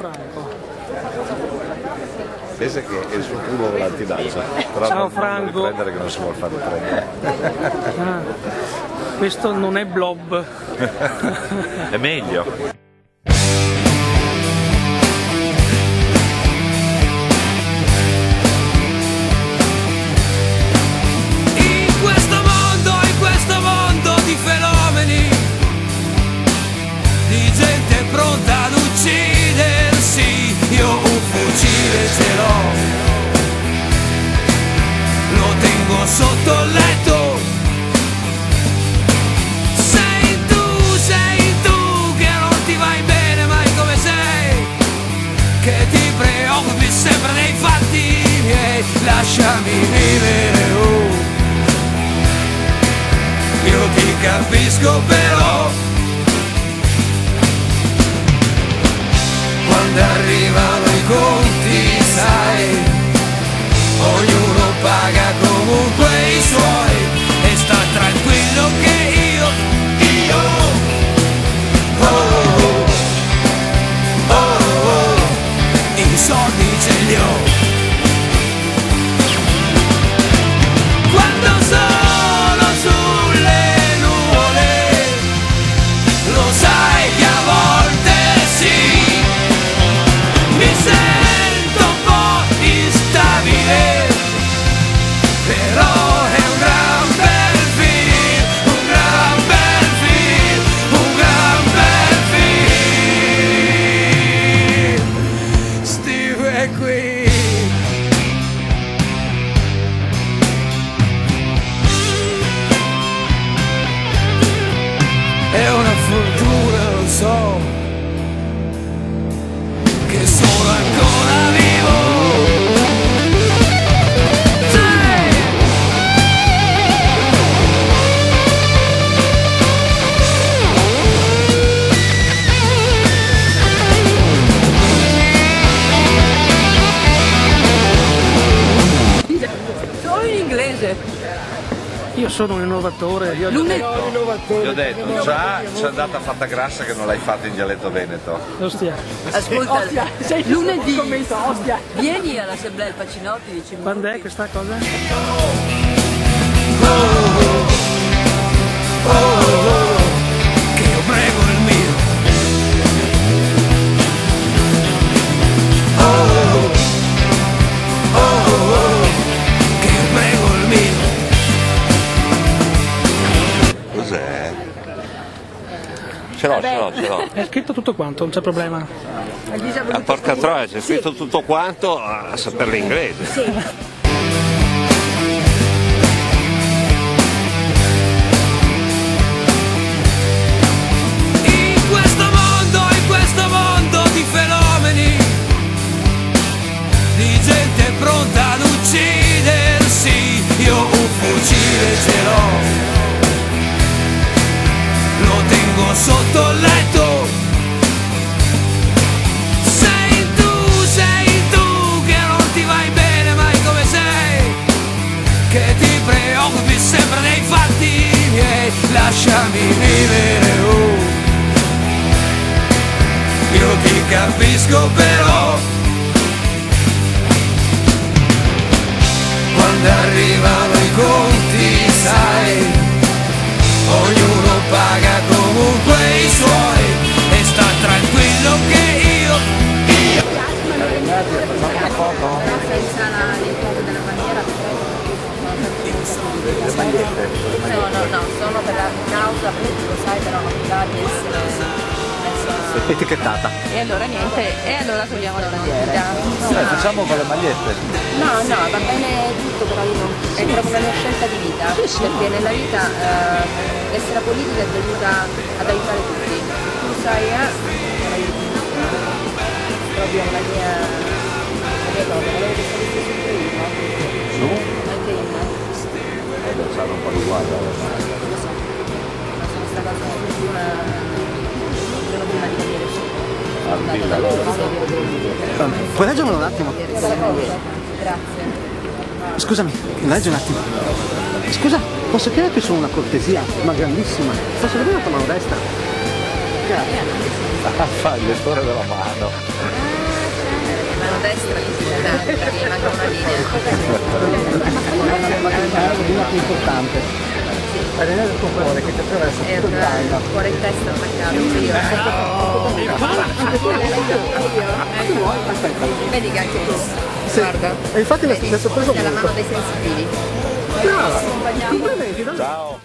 Franco. Pensa che è il suo culo l'antidancia, però Ciao, non Franco. devi prendere che non si vuole fare prendere. Ah, questo non è blob. È meglio. In questo mondo di fenomeni, di gente pronta ad uccidersi, io un fucile ce l'ho, lo tengo sotto il letto. Sei tu che non ti vai bene mai come sei, che ti preoccupi sempre dei fatti miei, lasciami vivere, oh. Io ti capisco però, quando arrivano i conti, sai, ognuno paga comunque i suoi e sta tranquillo che io, i soldi ce li ho. Quando sono sulle nuvole, lo sai che a volte sì, mi sento un po' instabile, però è un gran bel film, un gran bel film, un gran bel film. Steve è qui. È una fortuna, lo so, che sono ancora vivo. Sì! Solo in inglese. Io sono un innovatore. Gli ho detto, già c'è andata fatta grassa che non l'hai fatta in dialetto veneto. Ostia. Ascolta, lunedì vieni all'assemblea del Pacinotti, dici. Quando è questa cosa? Che io prego il mio. Che io prego il mio. Cos'è? Ce l'ho. È scritto tutto quanto, non c'è problema. Porca troia, c'è scritto tutto quanto a saper l'inglese. In questo mondo di fenomeni, di gente pronta ad uccidersi, io un fucile ce l'ho, lo tengo sotto il letto. Sei tu che non ti vai bene mai come sei, che ti preoccupi sempre dei fatti miei, lasciami vivere, oh. Io ti capisco però, quando arrivano i conti, sai, ognuno paga comunque i suoi e sta tranquillo che io. Senza l'entrata della bandiera. No, sono per la causa, perché lo sai, però non mi va di essere messa etichettata. E allora niente, e allora togliamo la bandiera. Facciamo con le magliette. No, va bene tutto, però io non. È proprio una mia scelta di vita, perché nella vita essere politica ti aiuta ad aiutare tutti. Tu sai, proprio la mia cosa, volevo che saresti sempre io, no? Su? Anche io. Sarà un po' uguale. Lo so, ma sono stata una giorno prima di venire Puoi leggermelo un attimo? Grazie. Scusami, leggi un attimo. Scusa, posso chiederti solo una cortesia, ma grandissima? Posso vedere la tua mano destra? Grazie. Fa il lettore della mano. mano destra di sinistra, perché manca una linea. La linea più importante. La linea del tuo cuore che ti attraversa E tutto il zaino. cuore e testa attaccato, io. Vedi che anche tu, guarda, E infatti mi ha sorpreso è la molto. mano dei sensitivi. Brava, complimenti, davvero. Ciao.